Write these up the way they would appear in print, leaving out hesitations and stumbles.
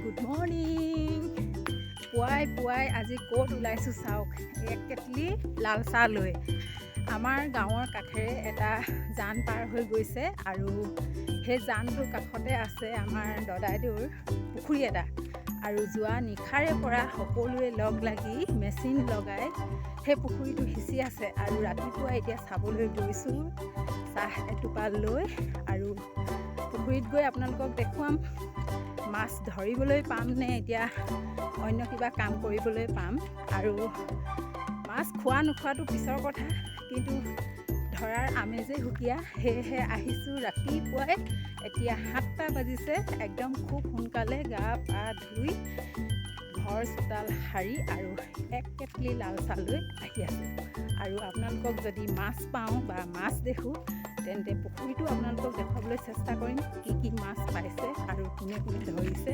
Good morning. পুৱাই আজি ক'ত ওলাইছোঁ চাওক, এক কেটলি লাল চাহ লৈ। আমাৰ গাঁৱৰ কাষেৰে এটা জান পাৰ হৈ গৈছে আৰু সেই জানটোৰ কাষতে আছে আমাৰ দদাইদেউৰ পুখুৰী এটা। আৰু যোৱা নিশাৰে পৰা সকলোৱে লগ লাগি মেচিন লগাই সেই পুখুৰীটো সিঁচি আছে আৰু ৰাতিপুৱা এতিয়া চাবলৈ গৈছোঁ চাহ এটোপা লৈ। আৰু পুখুৰীত গৈ আপোনালোকক দেখুৱাম মাছ ধৰিবলৈ পাম নে এতিয়া অন্য কিবা কাম কৰিবলৈ পাম। আৰু মাছ খোৱা নোখোৱাটো পিছৰ কথা, কিন্তু ধৰাৰ আমেজেই সুকীয়া। সেয়েহে আহিছোঁ ৰাতিপুৱাই, এতিয়া 7টা বাজিছে। একদম খুব সোনকালে গা পা ধুই ঘৰ চোতাল সাৰি আৰু এক কেটলি লাল চাহ লৈ আহি আছোঁ। আৰু আপোনালোকক যদি মাছ পাওঁ বা মাছ দেখোঁ তেন্তে পুখুৰীটো আপোনালোকক দেখুৱাবলৈ চেষ্টা কৰিম, কি মাছ পাইছে আৰু কোনে ধৰিছে।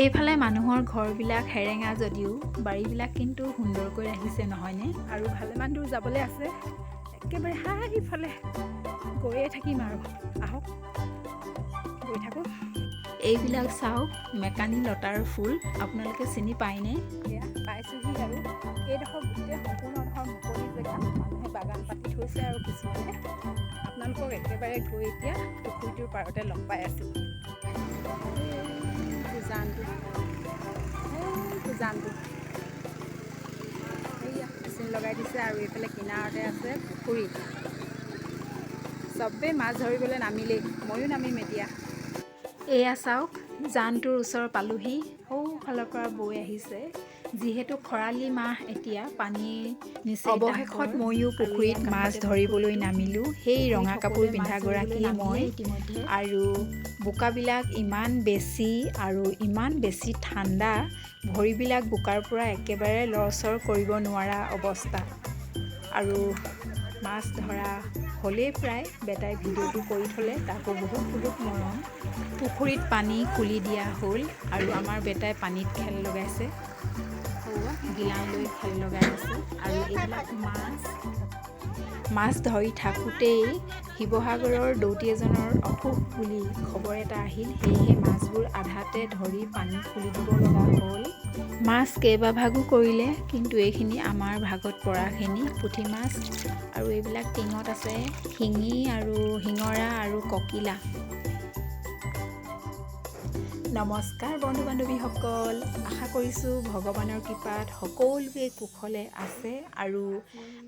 এইফালে মানুহৰ ঘৰবিলাক সেৰেঙা যদিও বাৰীবিলাক কিন্তু সুন্দৰকৈ ৰাখিছে নহয়নে? আৰু ভালেমান দূৰ যাবলৈ আছে, একেবাৰে সিফালে গৈয়ে থাকিম আৰু আহক গৈ থাকোঁ। এইবিলাক চাওক, মেকানি লতাৰ ফুল, আপোনালোকে চিনি পায়নে? এয়া পাইছোঁহি। আৰু এইডোখৰ গোটেই সম্পূৰ্ণডোখৰ মুকলি জেগা, মানুহে বাগান পাতি থৈছে আৰু কিছুমানে। আপোনালোকক একেবাৰে গৈ এতিয়া পুখুৰীটোৰ পাৰতে লগ পাই আছোঁ। জানটো এইয়া মেচিন লগাই দিছে আৰু এইফালে কিনাৰতে আছে পুখুৰী। চবেই মাছ ধৰিবলৈ নামিলেই, ময়ো নামিম এতিয়া। এয়া চাওক, জানটোৰ ওচৰ পালোহি। সৌফালৰ পৰা বৈ আহিছে। যিহেতু খৰালি মাহ, এতিয়া পানীৰ নিচেই অৱশেষত ময়ো পুখুৰীত মাছ ধৰিবলৈ নামিলোঁ। সেই ৰঙা কাপোৰ পিন্ধাগৰাকীয়ে মই। আৰু বোকাবিলাক ইমান বেছি আৰু ইমান বেছি ঠাণ্ডা, ভৰিবিলাক বোকাৰ পৰা একেবাৰে লৰচৰ কৰিব নোৱাৰা অৱস্থা। আৰু মাছ ধৰা হ'লেই প্ৰায়, বেটাই ভিডিঅ'টো কৰি থ'লে, তাকো বহুত মৰম। পুখুৰীত পানী খুলি দিয়া হ'ল আৰু আমাৰ বেটাই পানীত খেল লগাইছে, গিলান লৈ খেল লগাই আছে। আৰু এইবিলাক মাছ ধৰি থাকোঁতেই শিৱসাগৰৰ দৌতি এজনৰ অসুখ বুলি খবৰ এটা আহিল। সেয়েহে মাছবোৰ আধাতে ধৰি পানী খুলি দিব লগা হ'ল। মাছ কেইবাভাগো কৰিলে, কিন্তু এইখিনি আমাৰ ভাগত পৰাখিনি পুঠি মাছ। আৰু এইবিলাক টিঙত আছে শিঙি আৰু শিঙৰা আৰু ককিলা। নমস্কাৰ বন্ধু বান্ধৱীসকল, আশা কৰিছোঁ ভগৱানৰ কৃপাত সকলোৱে কুশলে আছে আৰু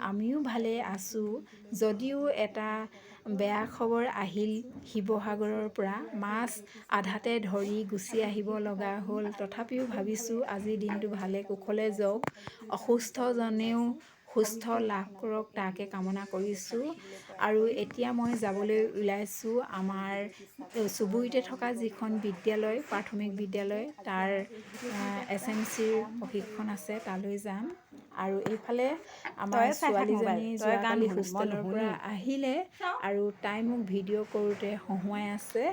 আমিও ভালে আছোঁ। যদিও এটা বেয়া খবৰ আহিল শিৱসাগৰৰ পৰা, মাছ আধাতে ধৰি গুচি আহিব লগা হ'ল। তথাপিও ভাবিছোঁ আজিৰ দিনটো ভালে কুশলে যাওক, অসুস্থজনেও সুস্থ লাভ কৰক, তাকে কামনা কৰিছোঁ। আৰু এতিয়া মই যাবলৈ ওলাইছোঁ আমাৰ চুবুৰীতে থকা যিখন বিদ্যালয়, প্ৰাথমিক বিদ্যালয়, তাৰ SMCৰ প্ৰশিক্ষণ আছে, তালৈ যাম। আৰু এইফালে আমাৰ ছোৱালীজনী যোৱাকালি হোষ্টেলৰ পৰা আহিলে আৰু তাই মোক ভিডিঅ' কৰোঁতে হহুৱাই আছে।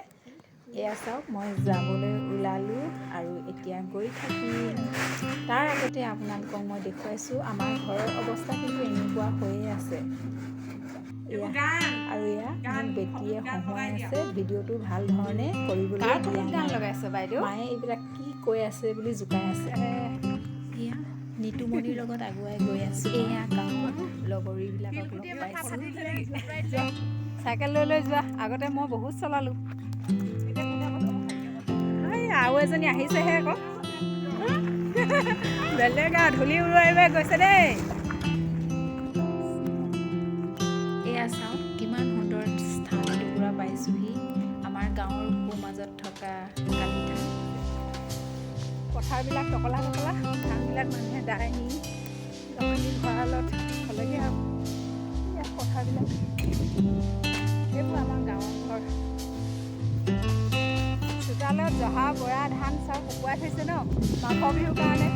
এয়া চাওক, মই যাবলৈ ওলালোঁ আৰু এতিয়া গৈ থাকিম। তাৰ আগতে আপোনালোকক মই দেখুৱাইছোঁ আমাৰ ঘৰৰ অৱস্থা কিন্তু এনেকুৱা হৈয়ে আছে। আৰু এয়া মোক বেটীয়ে হহুৱাই আছে, ভিডিঅ'টো ভাল ধৰণে কৰিবলৈ দিয়া নাই। মায়ে এইবিলাক কি কৈ আছে বুলি জোকাই আছে। এয়া নিতুমণিৰ লগত আগুৱাই গৈ আছোঁ। এয়া গাঁৱৰ লগৰীবিলাকক লগ পাইছোঁ। চাইকেল লৈ যোৱা, আগতে মই বহুত চলালোঁ। আৰু এজনী আহিছেহে আকৌ, বেলেগ আৰু ধূলি উৰুৱাই গৈছে দেই। এয়া চাওক, কিমান সুন্দৰ স্থান এটুকুৰা পাইছোঁহি, আমাৰ গাঁৱৰ মাজত থকা কালিঠাই। পথাৰবিলাক টকলা, ধানবিলাক মানুহে দাই নি ভঁৰালত থ'লেগৈ আৰু। ইয়াত পথাৰবিলাক, এইবোৰ আমাৰ গাঁৱৰ ঘৰ। চোতালত জহা বৰা ধান চব শুকুৱাই থৈছে ন, মাঘৰ বিহুৰ কাৰণে।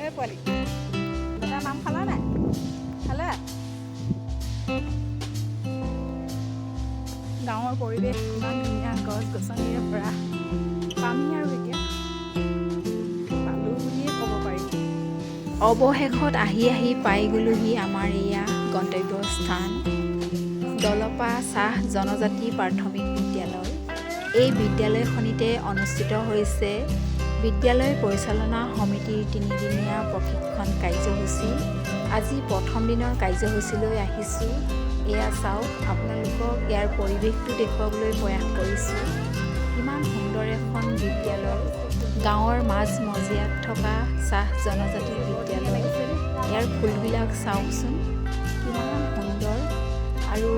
এই পোৱালি দাদা নাম খালা নাই? খালে? গাঁৱৰ পৰিৱেশ ইমান ধুনীয়া, গছ গছনিৰে ভৰা। পামি আৰু এতিয়া পালোঁ বুলিয়ে ক'ব পাৰি। অৱশেষত আহি পাই গ'লোহি আমাৰ এয়া গন্তব্যস্থান, দলপা চাহ জনজাতি প্ৰাথমিক বিদ্যালয়। এই বিদ্যালয়খনিতে অনুষ্ঠিত হৈছে বিদ্যালয় পৰিচালনা সমিতিৰ 3দিনীয়া প্ৰশিক্ষণ কাৰ্যসূচী। আজি প্ৰথম দিনৰ কাৰ্যসূচীলৈ আহিছোঁ। এয়া চাওক, আপোনালোকক ইয়াৰ পৰিৱেশটো দেখুৱাবলৈ প্ৰয়াস কৰিছোঁ। কিমান সুন্দৰ এখন বিদ্যালয়, গাঁৱৰ মাজ মজিয়াত থকা চাহ জনজাতি বিদ্যালয়। ইয়াৰ ফুলবিলাক চাওকচোন, কিমান সুন্দৰ। আৰু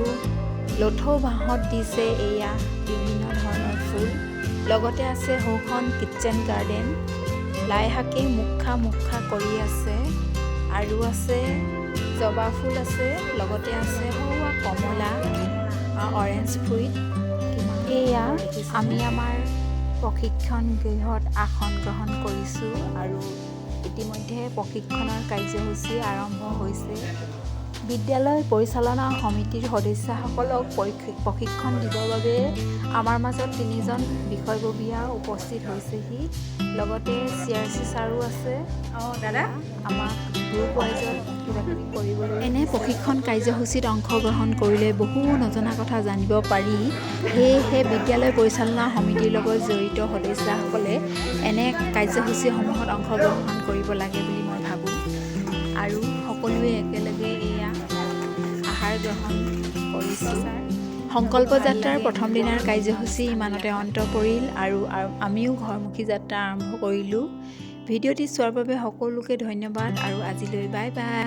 লথৌ বাঁহত দিছে এয়া বিভিন্ন ধৰণৰ ফুল। লগতে আছে সৌখন কিটচেন গাৰ্ডেন, লাইশাকে মুখা কৰি আছে। আৰু আছে জবা ফুল আছে, লগতে আছে সৰুৱা কমলা, অৰেঞ্জ ফ্ৰুইট। এয়া আমি আমাৰ প্ৰশিক্ষণ গৃহত আসন গ্ৰহণ কৰিছোঁ আৰু ইতিমধ্যে প্ৰশিক্ষণৰ কাৰ্যসূচী আৰম্ভ হৈছে। বিদ্যালয় পৰিচালনা সমিতিৰ সদস্যসকলক প্ৰশিক্ষণ দিবৰ বাবে আমাৰ মাজত 3জন বিষয়ববীয়া উপস্থিত হৈছেহি। লগতে CRC ছাৰো আছে। দাদা আমাক গ্ৰুপ ৱাইজত কিবাকিবি কৰিবলৈ। এনে প্ৰশিক্ষণ কাৰ্যসূচীত অংশগ্ৰহণ কৰিলে বহু নজনা কথা জানিব পাৰি। সেয়েহে বিদ্যালয় পৰিচালনা সমিতিৰ লগত জড়িত সদস্যসকলে এনে কাৰ্যসূচীসমূহত অংশগ্ৰহণ কৰিব লাগে বুলি মই ভাবোঁ। আৰু সকলোৱে একেলগে এয়া আহাৰ গ্ৰহণ কৰিছোঁ। সংকল্প যাত্ৰাৰ প্ৰথম দিনাৰ কাৰ্যসূচী ইমানতে অন্ত পৰিল আৰু আমিও ঘৰমুখী যাত্ৰা আৰম্ভ কৰিলোঁ। ভিডিঅ'টি চোৱাৰ বাবে সকলোকে ধন্যবাদ আৰু আজিলৈ বাই বাই।